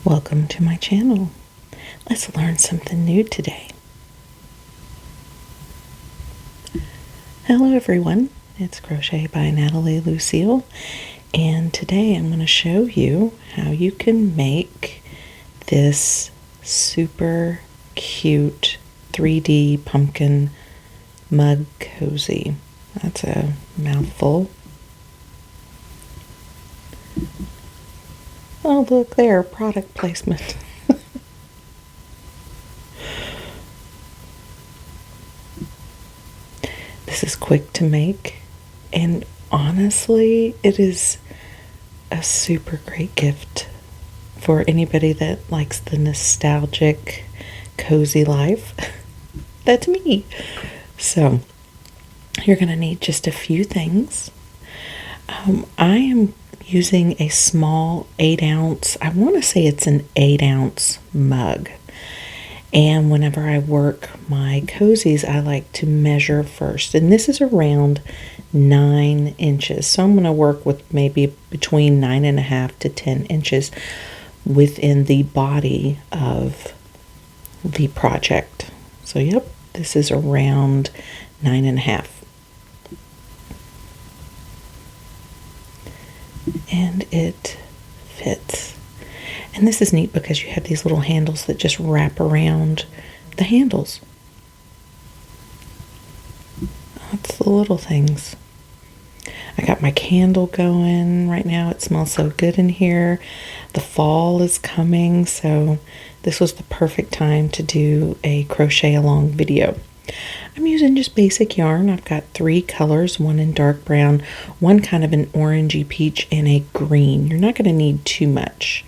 Welcome to my channel. Let's learn something new today. Hello everyone, it's Crochet by NatalieLucille, and today I'm going to show you how you can make this super cute 3D pumpkin mug cozy. That's a mouthful. Oh, look there, product placement. This is quick to make, and honestly, it is a super great gift for anybody that likes the nostalgic, cozy life. That's me. So, you're going to need just a few things. I am using a small 8-ounce, I want to say it's an 8-ounce mug. And whenever I work my cozies, I like to measure first. And this is around 9 inches. So I'm going to work with maybe between 9.5 to 10 inches within the body of the project. So yep, this is around 9.5. And it fits. And this is neat because you have these little handles that just wrap around the handles. That's the little things. I got my candle going right now. It smells so good in here. The fall is coming, so this was the perfect time to do a crochet along video. I'm using just basic yarn. I've got 3 colors, one in dark brown, one kind of an orangey peach, and a green. You're not going to need too much.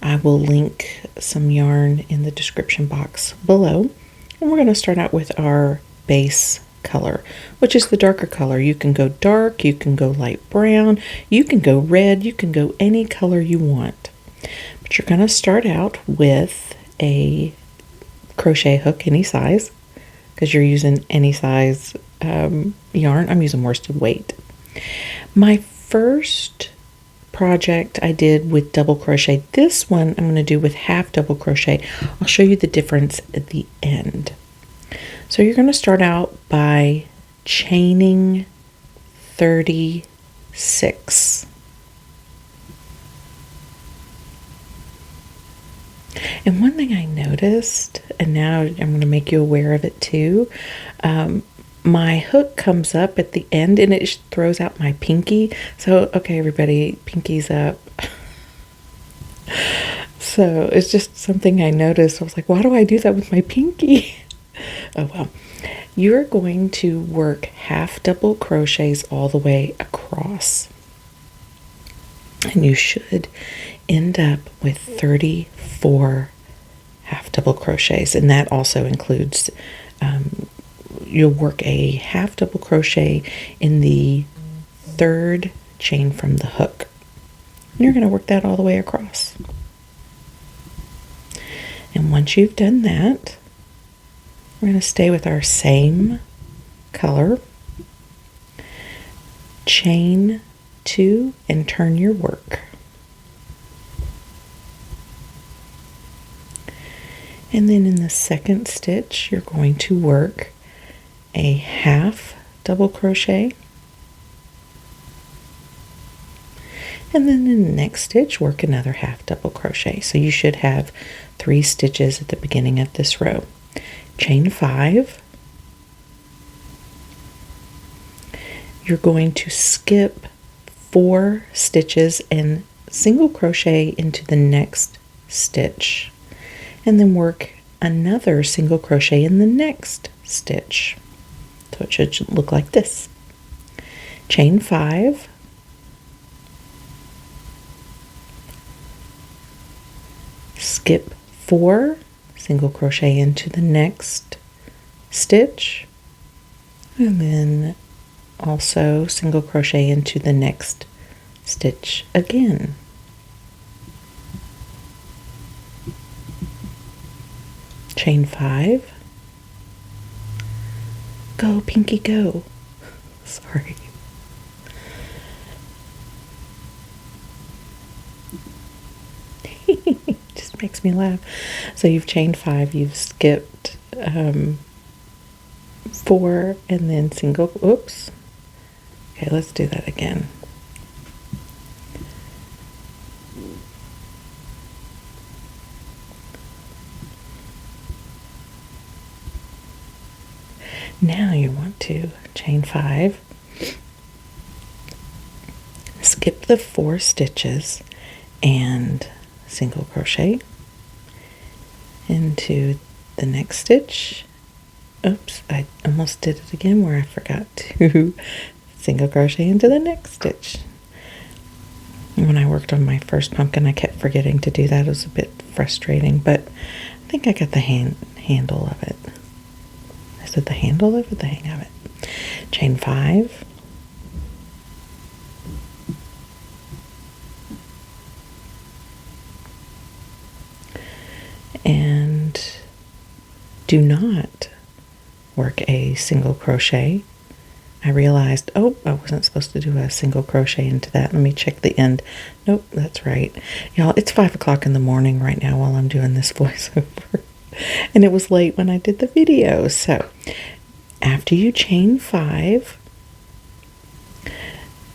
I will link some yarn in the description box below. And we're going to start out with our base color, which is the darker color. You can go dark, you can go light brown, you can go red, you can go any color you want. But you're going to start out with a crochet hook any size, because you're using any size yarn. I'm using worsted weight. My first project I did with double crochet. This one I'm going to do with half double crochet. I'll show you the difference at the end. So you're going to start out by chaining 36. And one thing I noticed, and now I'm going to make you aware of it too, my hook comes up at the end and it throws out my pinky. So, okay, everybody, pinky's up. So it's just something I noticed. I was like, why do I do that with my pinky? Oh, well. You're going to work half double crochets all the way across. And you should end up with 34 half double crochets, and that also includes you'll work a half double crochet in the 3rd chain from the hook. And you're going to work that all the way across. And once you've done that, we're going to stay with our same color, chain 2, and turn your work. And then in the 2nd stitch, you're going to work a half double crochet. And then in the next stitch, work another half double crochet. So you should have 3 stitches at the beginning of this row. Chain 5. You're going to skip 4 stitches and single crochet into the next stitch. And then work another single crochet in the next stitch. So it should look like this. Chain 5. Skip 4, single crochet into the next stitch. And then also single crochet into the next stitch again. Chain 5. Go, pinky, go. Sorry. Just Makes me laugh. So you've chained 5, you've skipped 4, and then single, oops. Okay, let's do that again. Now you want to chain 5, skip the 4 stitches, and single crochet into the next stitch. Oops, I almost did it again where I forgot to single crochet into the next stitch. When I worked on my first pumpkin, I kept forgetting to do that. It was a bit frustrating, but I think I got the handle of it. Is it the handle of it? The hang of it. Chain 5. And do not work a single crochet. I realized, oh, I wasn't supposed to do a single crochet into that. Let me check the end. Nope, that's right. Y'all, it's 5 o'clock in the morning right now while I'm doing this voiceover. And it was late when I did the video. So after you chain 5,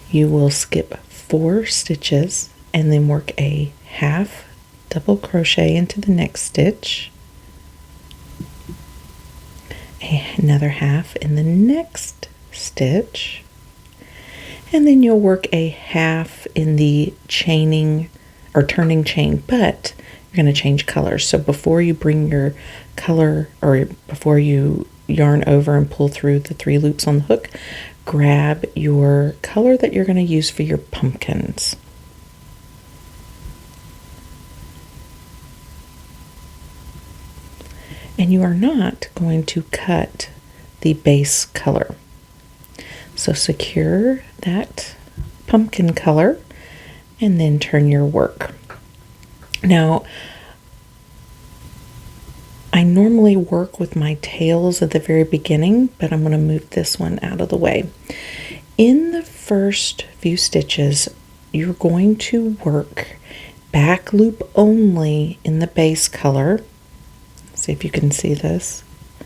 you will skip 4 stitches and then work a half double crochet into the next stitch, another half in the next stitch, and then you'll work a half in the chaining or turning chain, but you're going to change colors. So before you bring your color, or before you yarn over and pull through the 3 loops on the hook, grab your color that you're going to use for your pumpkins. And you are not going to cut the base color. So secure that pumpkin color and then turn your work. Now, I normally work with my tails at the very beginning, but I'm going to move this one out of the way. In the first few stitches, you're going to work back loop only in the base color. See if you can see this. I'm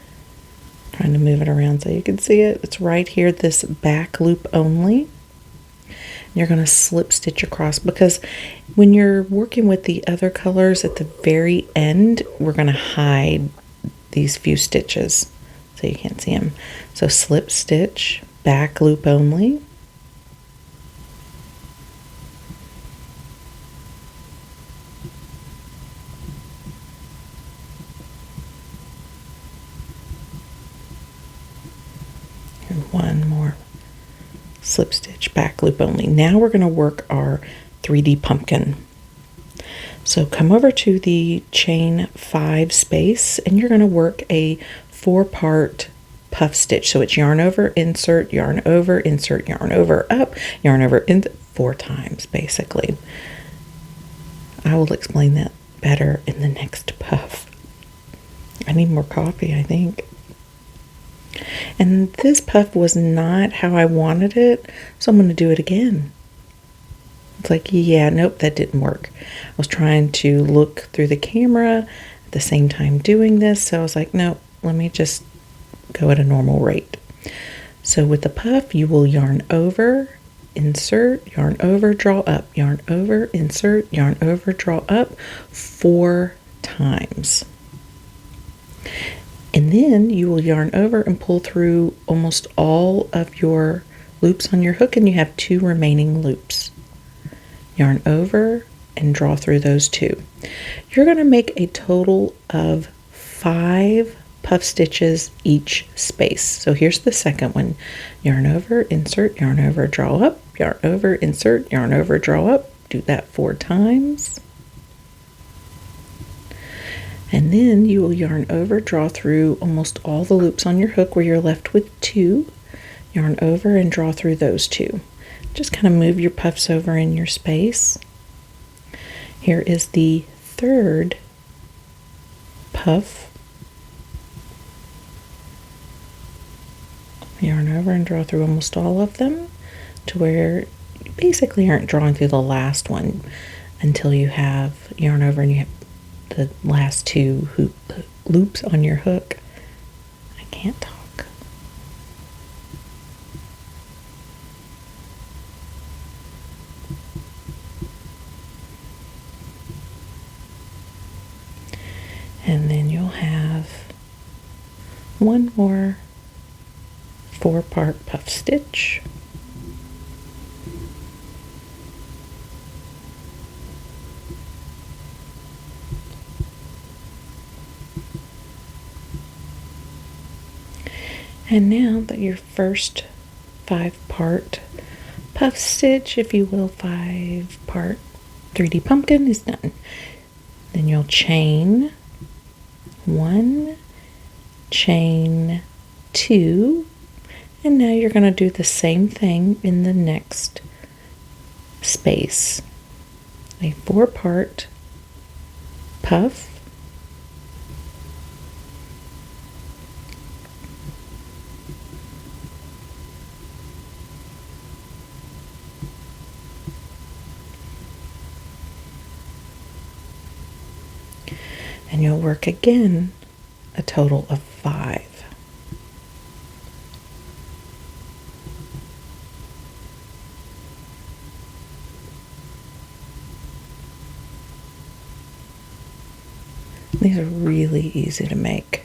trying to move it around so you can see it. It's right here, this back loop only. You're going to slip stitch across, because when you're working with the other colors at the very end, we're going to hide these few stitches so you can't see them. So slip stitch, back loop only. And one more. Slip stitch, back loop only. Now we're going to work our 3D pumpkin. So come over to the chain 5 space and you're going to work a 4-part puff stitch. So it's yarn over, insert, yarn over, insert, yarn over, up, yarn over, 4 times basically. I will explain that better in the next puff. I need more coffee, I think. And this puff was not how I wanted it, so I'm going to do it again. It's like, yeah, nope, that didn't work. I was trying to look through the camera at the same time doing this, so I was like, nope, let me just go at a normal rate. So with the puff, you will yarn over, insert, yarn over, draw up, yarn over, insert, yarn over, draw up 4 times. And then you will yarn over and pull through almost all of your loops on your hook, and you have 2 remaining loops. Yarn over and draw through those 2. You're going to make a total of 5 puff stitches each space. So here's the second one. Yarn over, insert, yarn over, draw up, yarn over, insert, yarn over, draw up. Do that 4 times. And then you will yarn over, draw through almost all the loops on your hook where you're left with 2. Yarn over and draw through those 2. Just kind of move your puffs over in your space. Here is the 3rd puff. Yarn over and draw through almost all of them to where you basically aren't drawing through the last one until you have yarn over and you the last two loops on your hook. I can't talk. And then you'll have one more 4-part puff stitch. And now that your first 5-part puff stitch, if you will, 5-part 3D pumpkin is done, then you'll chain 1, chain 2, and now you're going to do the same thing in the next space. A 4-part puff, and you'll work again a total of 5. These are really easy to make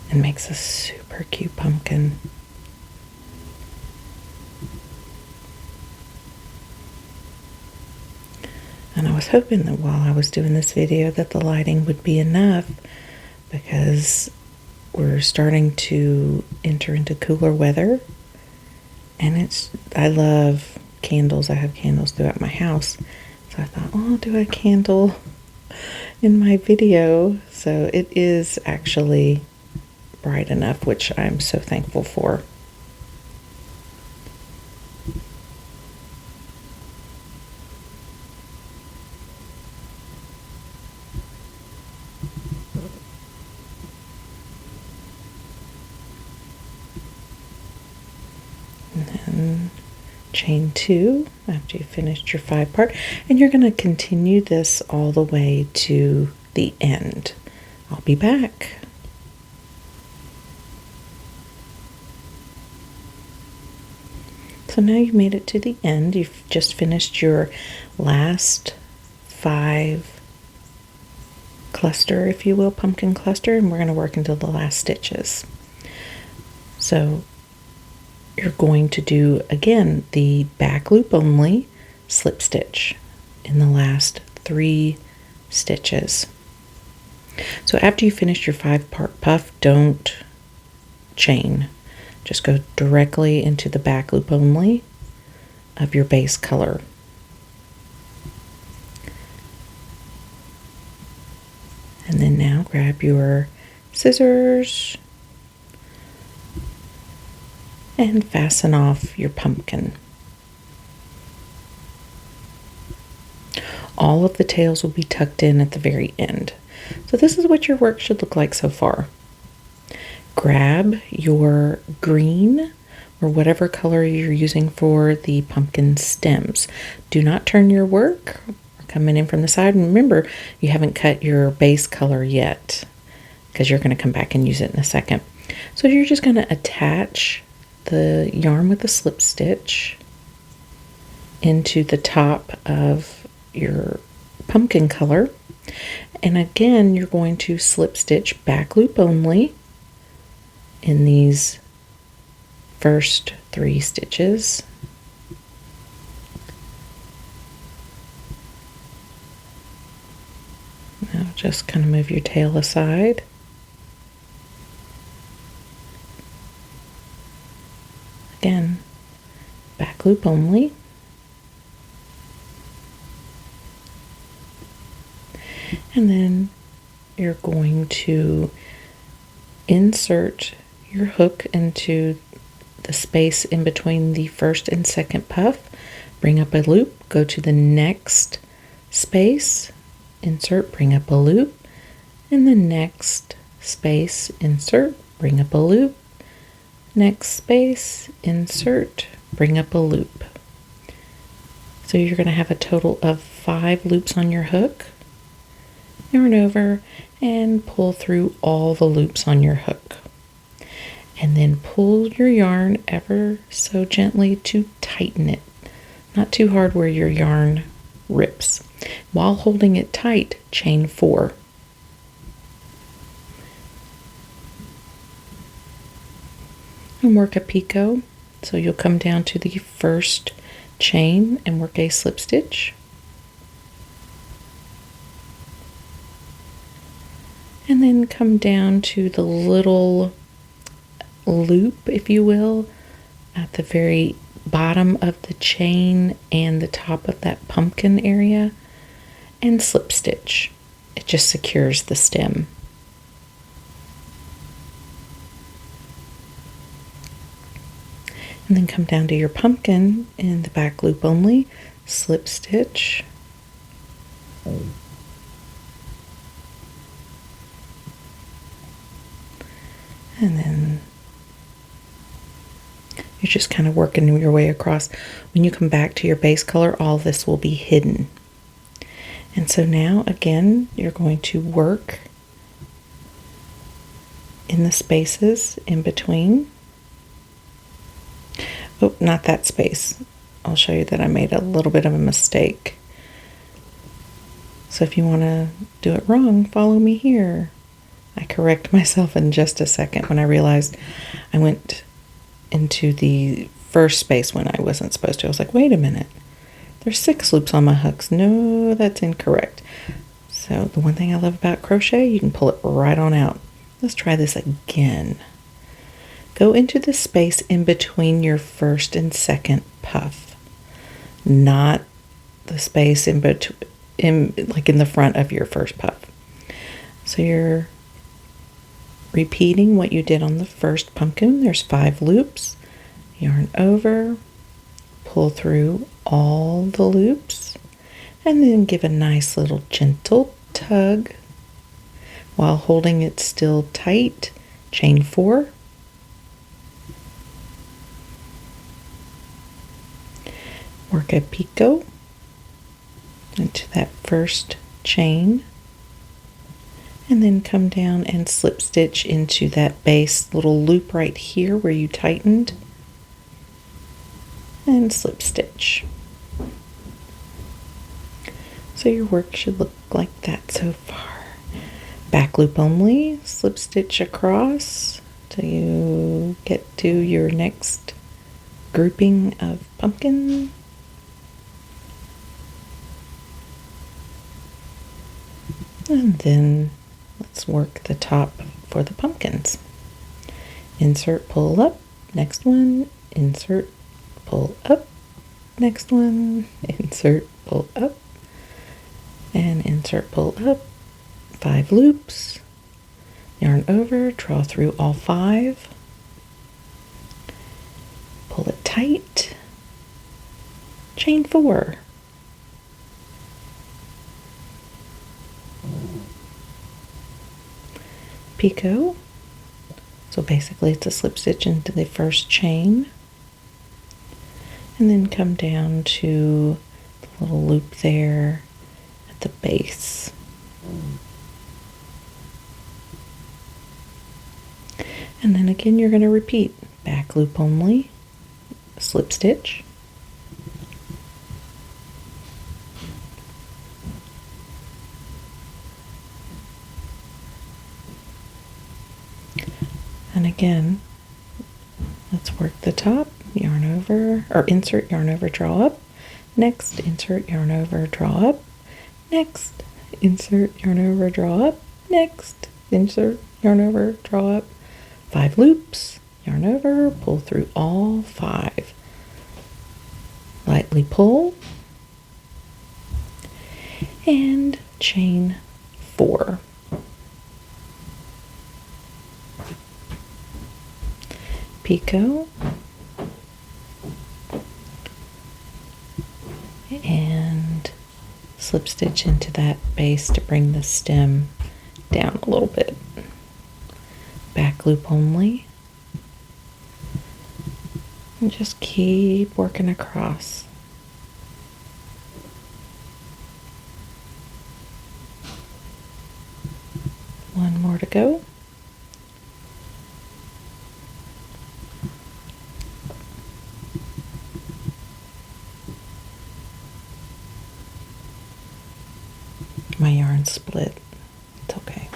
and makes a super cute pumpkin. And I was hoping that while I was doing this video that the lighting would be enough, because we're starting to enter into cooler weather, and I love candles. I have candles throughout my house, so I thought, oh, I'll do a candle in my video. So it is actually bright enough, which I'm so thankful for. And then chain 2 after you finished your 5-part, and you're going to continue this all the way to the end. I'll be back. So now you've made it to the end. You've just finished your last 5 cluster, if you will, pumpkin cluster, and we're going to work into the last stitches. So you're going to do again the back loop only slip stitch in the last 3 stitches. So after you finish your 5-part puff, don't chain. Just go directly into the back loop only of your base color. And then now grab your scissors and fasten off your pumpkin. All of the tails will be tucked in at the very end. So this is what your work should look like so far. Grab your green or whatever color you're using for the pumpkin stems. Do not turn your work or coming in from the side. And remember, you haven't cut your base color yet because you're going to come back and use it in a second. So you're just going to attach the yarn with the slip stitch into the top of your pumpkin color, and again you're going to slip stitch back loop only in these first 3 stitches. Now just kind of move your tail aside. Again, back loop only. And then you're going to insert your hook into the space in between the first and second puff. Bring up a loop, go to the next space, insert, bring up a loop, and the next space, insert, bring up a loop, next space, insert, bring up a loop. So you're going to have a total of 5 loops on your hook. yarn over, and pull through all the loops on your hook. And then pull your yarn ever so gently to tighten it. Not too hard where your yarn rips. While holding it tight, chain 4. And work a picot. So you'll come down to the first chain and work a slip stitch. And then come down to the little loop, if you will, at the very bottom of the chain and the top of that pumpkin area, and slip stitch. It just secures the stem. And then come down to your pumpkin in the back loop only, slip stitch. And then you're just kind of working your way across. When you come back to your base color, all this will be hidden. And so now, again, you're going to work in the spaces in between. Oh, not that space. I'll show you that I made a little bit of a mistake. So if you want to do it wrong, follow me here. I correct myself in just a second when I realized I went into the first space when I wasn't supposed to. I was like, wait a minute. There's 6 loops on my hooks. No, that's incorrect. So the one thing I love about crochet, you can pull it right on out. Let's try this again. Go into the space in between your first and second puff, not the space in between, like in the front of your first puff. So you're repeating what you did on the first pumpkin. There's 5 loops. Yarn over, pull through all the loops, and then give a nice little gentle tug while holding it still tight. Chain 4. Work a picot into that first chain, and then come down and slip stitch into that base little loop right here where you tightened, and slip stitch. So your work should look like that so far. Back loop only, slip stitch across till you get to your next grouping of pumpkin. And then let's work the top for the pumpkins. Insert, pull up, next one, insert, pull up, next one, insert, pull up, and insert, pull up, 5 loops, yarn over, draw through all 5, pull it tight, chain 4. Picot. So basically it's a slip stitch into the first chain, and then come down to the little loop there at the base. And then again you're going to repeat back loop only, slip stitch, and again, let's work the top, yarn over, or insert, yarn over, draw up, next, insert, yarn over, draw up, next, insert, yarn over, draw up, next, insert, yarn over, draw up, 5 loops, yarn over, pull through all 5, lightly pull, and chain 4. Picot, and slip stitch into that base to bring the stem down a little bit. Back loop only, and just keep working across. One more to go. My yarn split. It's okay.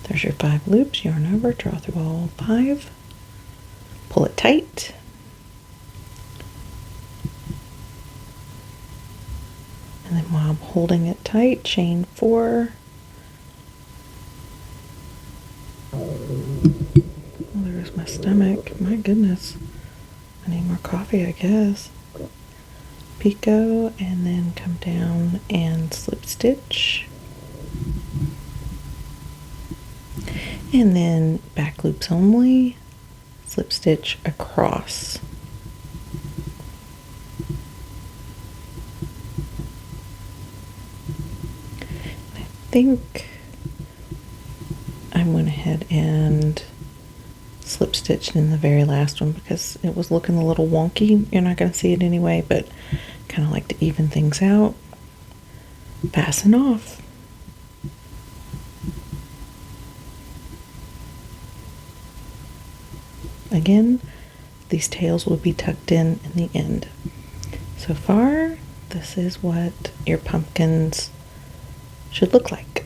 There's your 5 loops. Yarn over, draw through all 5. Pull it tight. And then while I'm holding it tight, chain 4. Oh, there's my stomach. My goodness. I need more coffee, I guess. Picot, and then come down and slip stitch. And then back loops only, slip stitch across. I think I went ahead and slip stitched in the very last one because it was looking a little wonky. You're not going to see it anyway, but kind of like to even things out. Fasten off. Again, these tails will be tucked in the end. So far, this is what your pumpkins should look like.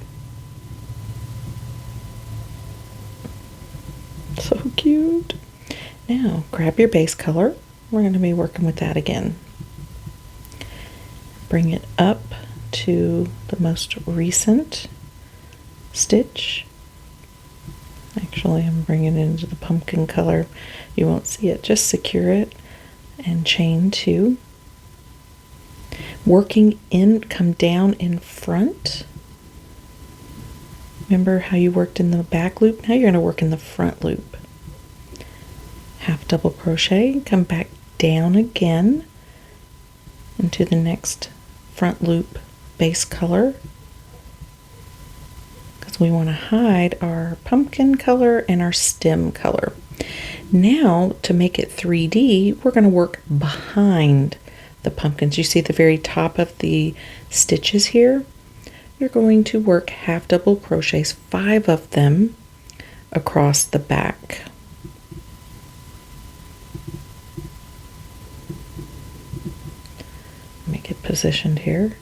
So cute. Now, grab your base color. We're going to be working with that again. Bring it up to the most recent stitch. Actually, I'm bringing it into the pumpkin color. You won't see it. Just secure it and chain 2. Working in, come down in front. Remember how you worked in the back loop? Now you're going to work in the front loop. Half double crochet, come back down again into the next front loop base color, because we want to hide our pumpkin color and our stem color. Now, to make it 3D, we're going to work behind the pumpkins. You see the very top of the stitches here? You're going to work half double crochets, 5 of them, across the back. Make it positioned here.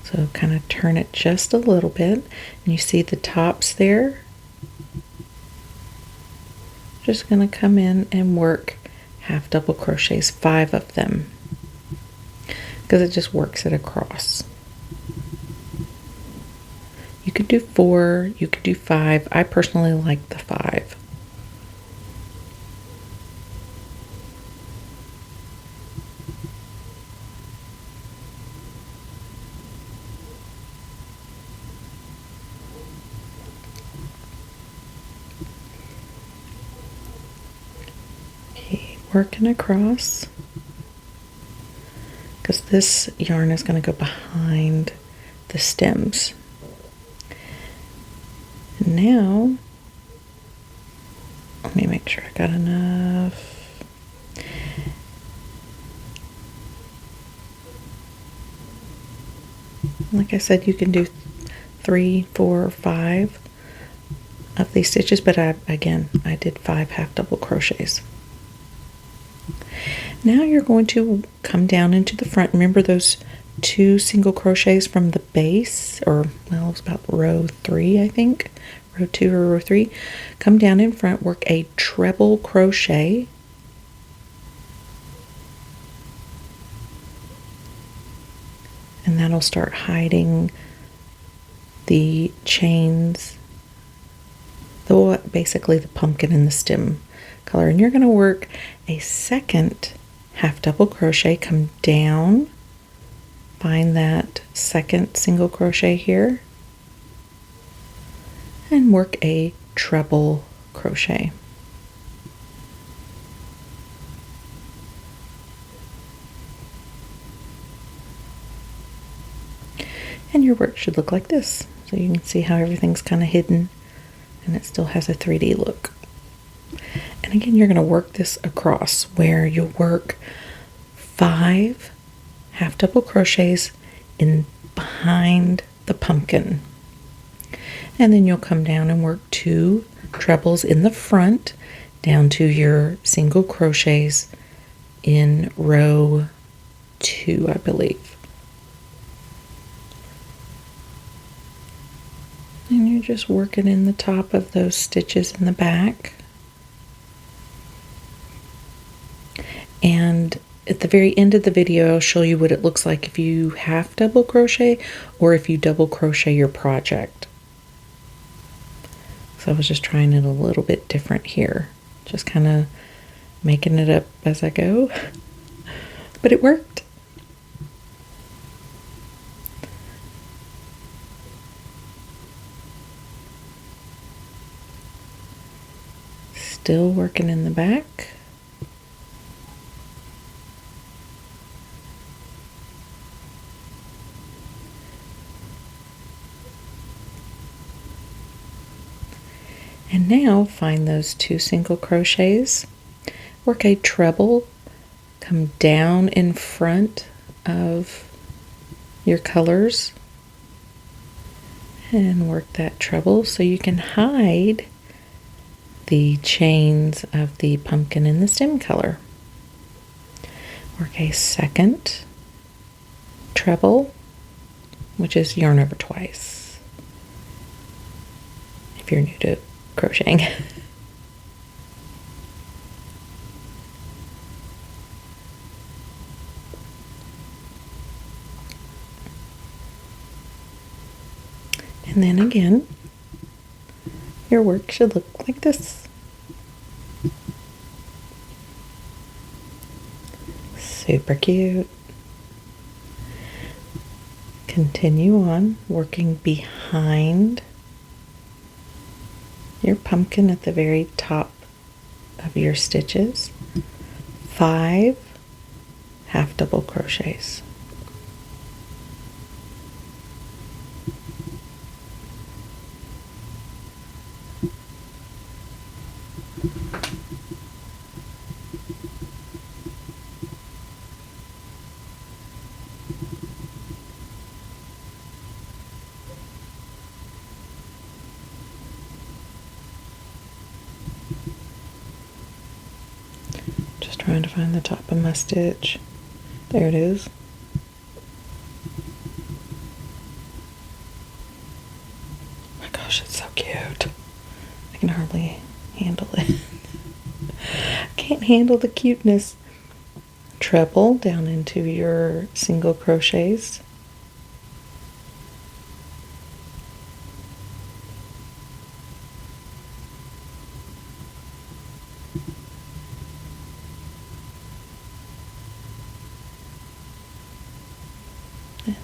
So kind of turn it just a little bit. And you see the tops there? Just going to come in and work half double crochets, 5 of them, because it just works it across. You could do 4, you could do 5. I personally like the 5. Okay, working across, because this yarn is going to go behind the stems. Now, let me make sure I got enough. Like I said, you can do 3, 4, 5 of these stitches, but I did 5 half double crochets. Now you're going to come down into the front. Remember those 2 single crochets from the base, or well, it was about row 3, I think. Row 2 or row 3. Come down in front, work a treble crochet. And that'll start hiding the chains, basically the pumpkin and the stem color. And you're going to work a second half double crochet, come down, find that second single crochet here, and work a treble crochet. And your work should look like this. So you can see how everything's kind of hidden and it still has a 3D look. And again, you're going to work this across, where you'll work 5 half double crochets in behind the pumpkin. And then you'll come down and work 2 trebles in the front down to your single crochets in row 2, I believe. And you're just working in the top of those stitches in the back. And at the very end of the video, I'll show you what it looks like if you half double crochet or if you double crochet your project. So I was just trying it a little bit different here. Just kind of making it up as I go. But it worked. Still working in the back. And now find those 2 single crochets, work a treble, come down in front of your colors and work that treble so you can hide the chains of the pumpkin and the stem color. Work a second treble, which is yarn over twice if you're new to crocheting. And then again, your work should look like this. Super cute. Continue on working behind your pumpkin at the very top of your stitches. 5 half double crochets. Trying to find the top of my stitch. There it is. My gosh, it's so cute. I can hardly handle it. I can't handle the cuteness. Treble down into your single crochets.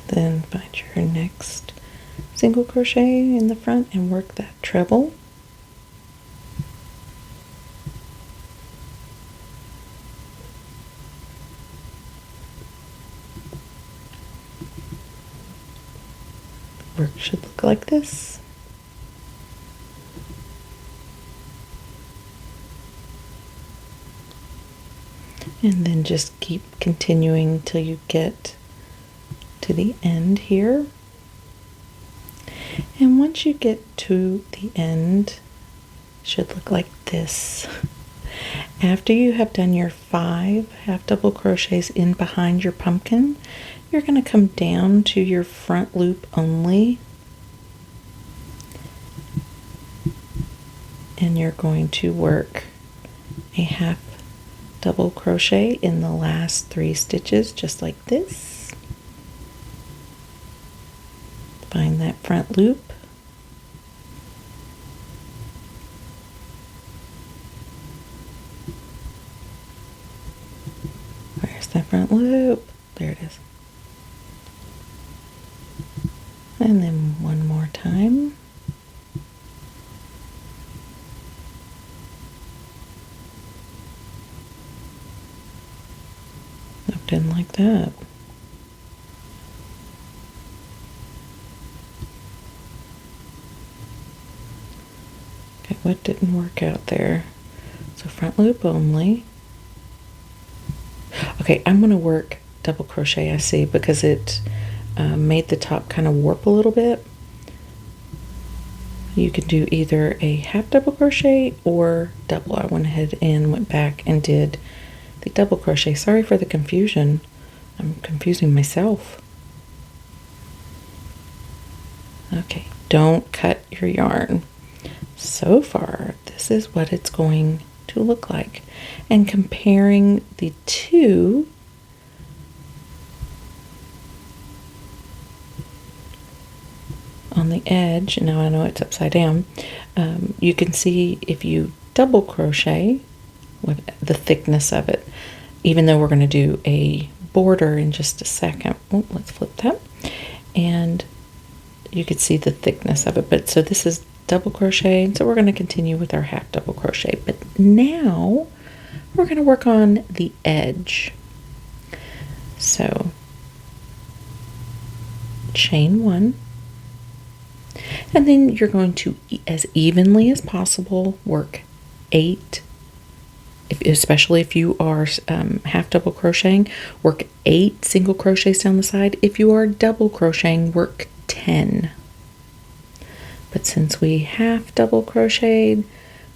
Then find your next single crochet in the front and work that treble. Work should look like this. And then just keep continuing till you get to the end here. And once you get to the end, it should look like this. After you have done your 5 half double crochets in behind your pumpkin, you're going to come down to your front loop only, and you're going to work a half double crochet in the last 3 stitches just like this. Find that front loop. Where's that front loop? There it is. And then one more time. Nope, didn't like that. What didn't work out there? So front loop only. Okay, I'm going to work double crochet, I see, because it made the top kind of warp a little bit. You could do either a half double crochet or double. I went ahead and went back and did the double crochet. Sorry for the confusion. I'm confusing myself. Okay, don't cut your yarn. So far, this is what it's going to look like. And comparing the two, on the edge, now I know it's upside down, you can see if you double crochet with the thickness of it, even though we're going to do a border in just a second. Oh, let's flip that. And you could see the thickness of it. But so this is double crochet, so we're going to continue with our half double crochet. But now we're going to work on the edge. So chain one, and then you're going to, as evenly as possible, work 8, especially if you are half double crocheting, work 8 single crochets down the side. If you are double crocheting, work 10. But since we half double crocheted,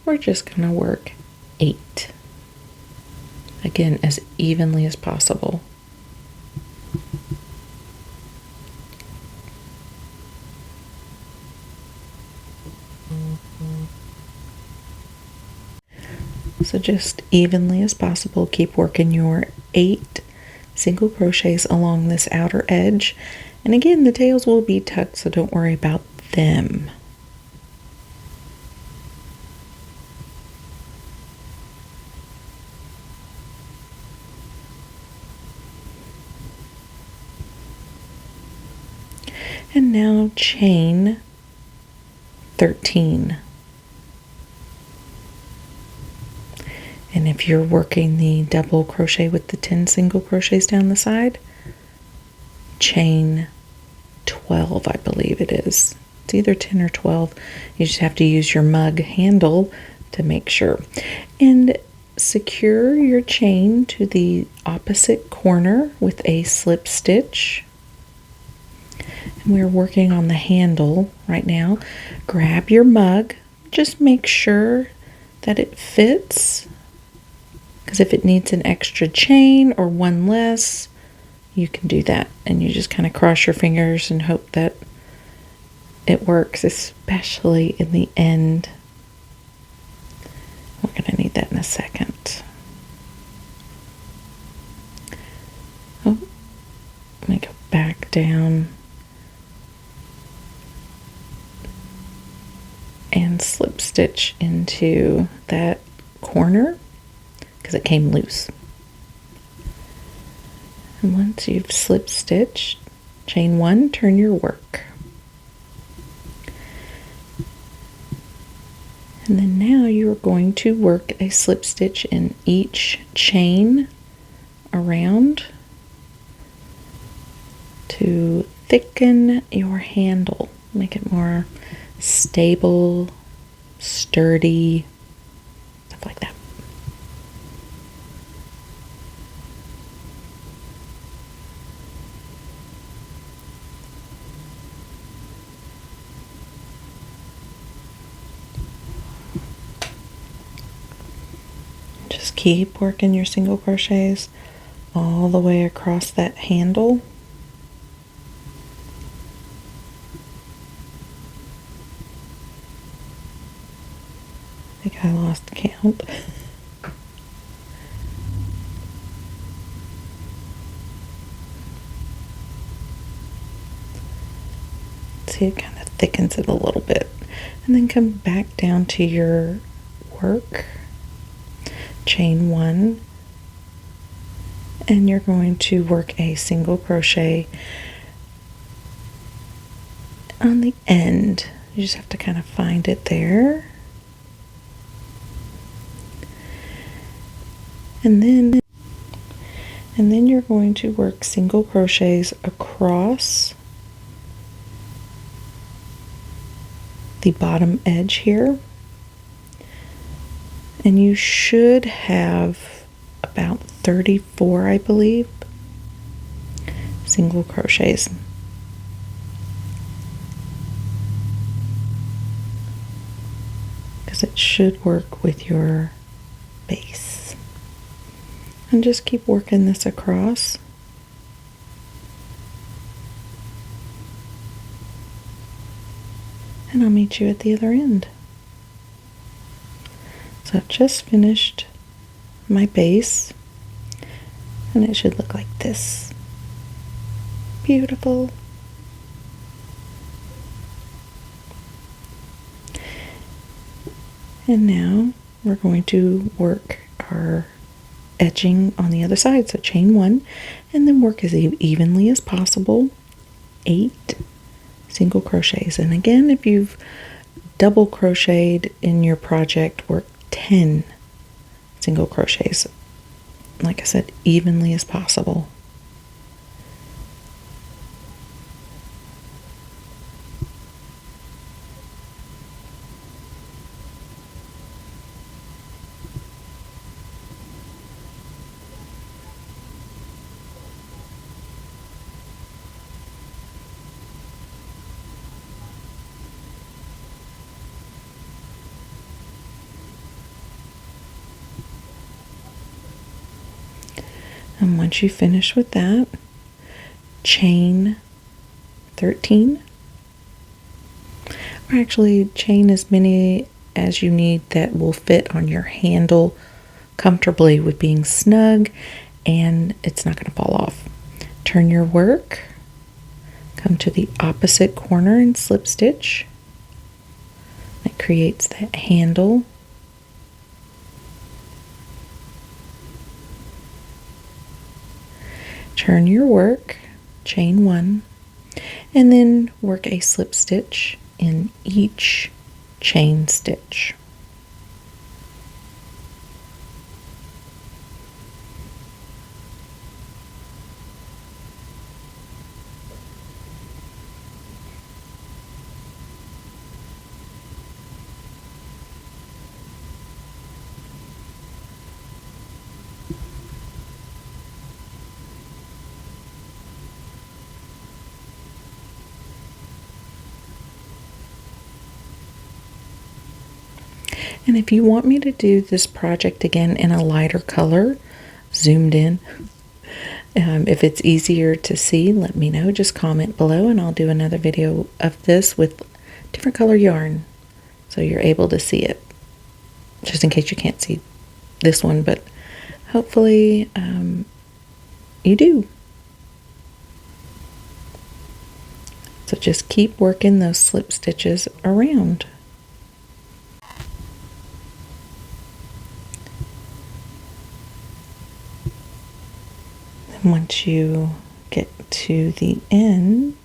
we're just going to work 8. Again, as evenly as possible. So just evenly as possible, keep working your 8 single crochets along this outer edge. And again, the tails will be tucked, so don't worry about them. And now chain 13. And if you're working the double crochet with the 10 single crochets down the side, chain 12, I believe it is. It's either 10 or 12. You just have to use your mug handle to make sure. And secure your chain to the opposite corner with a slip stitch. And we're working on the handle right now. Grab your mug. Just make sure that it fits. Because if it needs an extra chain or one less, you can do that. And you just kind of cross your fingers and hope that it works, especially in the end. We're going to need that in a second. Oh, let me go back down and slip stitch into that corner, because it came loose. And once you've slip stitched, chain 1, turn your work. And then now you're going to work a slip stitch in each chain around to thicken your handle, make it more stable, sturdy, stuff like that. Just keep working your single crochets all the way across that handle. I think I lost count. See, it kind of thickens it a little bit. And then come back down to your work. Chain 1. And you're going to work a single crochet on the end. You just have to kind of find it there. And then you're going to work single crochets across the bottom edge here. And you should have about 34, I believe. single crochets. Because it should work with your base. And just keep working this across. And I'll meet you at the other end. So I've just finished my base, and it should look like this. Beautiful. And now we're going to work our edging on the other side. So chain 1 and then work as evenly as possible 8 single crochets. And again, if you've double crocheted in your project, work 10 single crochets. Like I said, evenly as possible. And once you finish with that, chain 13, or actually chain as many as you need that will fit on your handle comfortably with being snug and it's not going to fall off. Turn your work, come to the opposite corner and slip stitch. That creates that handle. Turn your work, chain 1, and then work a slip stitch in each chain stitch. And if you want me to do this project again in a lighter color, zoomed in, if it's easier to see, let me know. Just comment below and I'll do another video of this with different color yarn so you're able to see it. Just in case you can't see this one, but hopefully you do. So just keep working those slip stitches around. Once you get to the end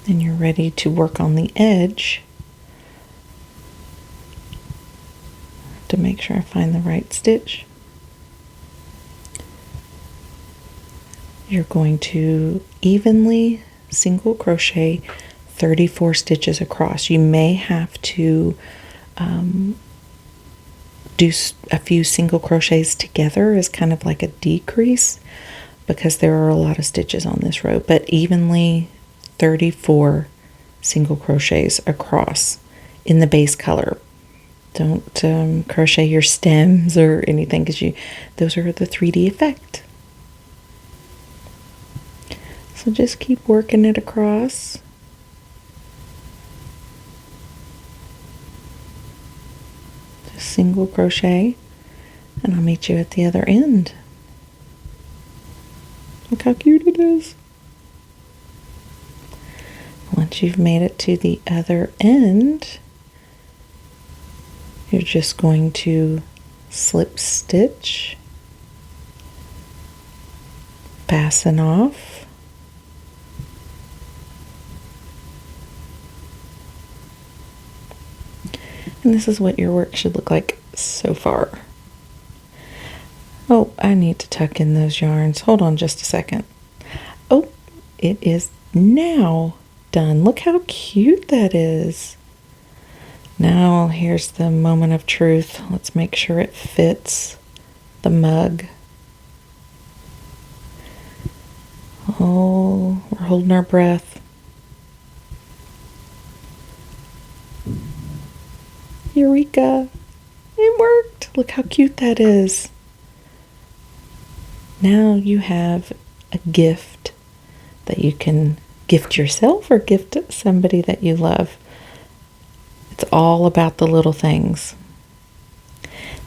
and you're ready to work on the edge, I have to make sure I find the right stitch. You're going to evenly single crochet 34 stitches across. You may have to do a few single crochets together as kind of like a decrease because there are a lot of stitches on this row, but evenly 34 single crochets across in the base color. Don't crochet your stems or anything because those are the 3D effect. So just keep working it across. Single crochet and I'll meet you at the other end. Look how cute it is. Once you've made it to the other end, you're just going to slip stitch, fasten off, and this is what your work should look like so far. Oh, I need to tuck in those yarns. Hold on just a second. Oh, it is now done. Look how cute that is. Now here's the moment of truth. Let's make sure it fits the mug. Oh, we're holding our breath. Eureka! It worked! Look how cute that is. Now you have a gift that you can gift yourself or gift somebody that you love. It's all about the little things.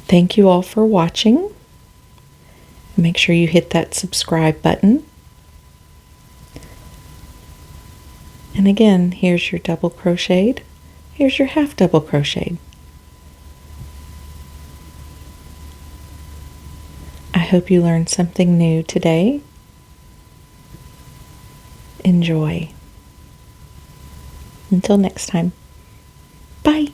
Thank you all for watching. Make sure you hit that subscribe button. And again, here's your double crocheted. Here's your half double crocheted. I hope you learned something new today. Enjoy. Until next time. Bye.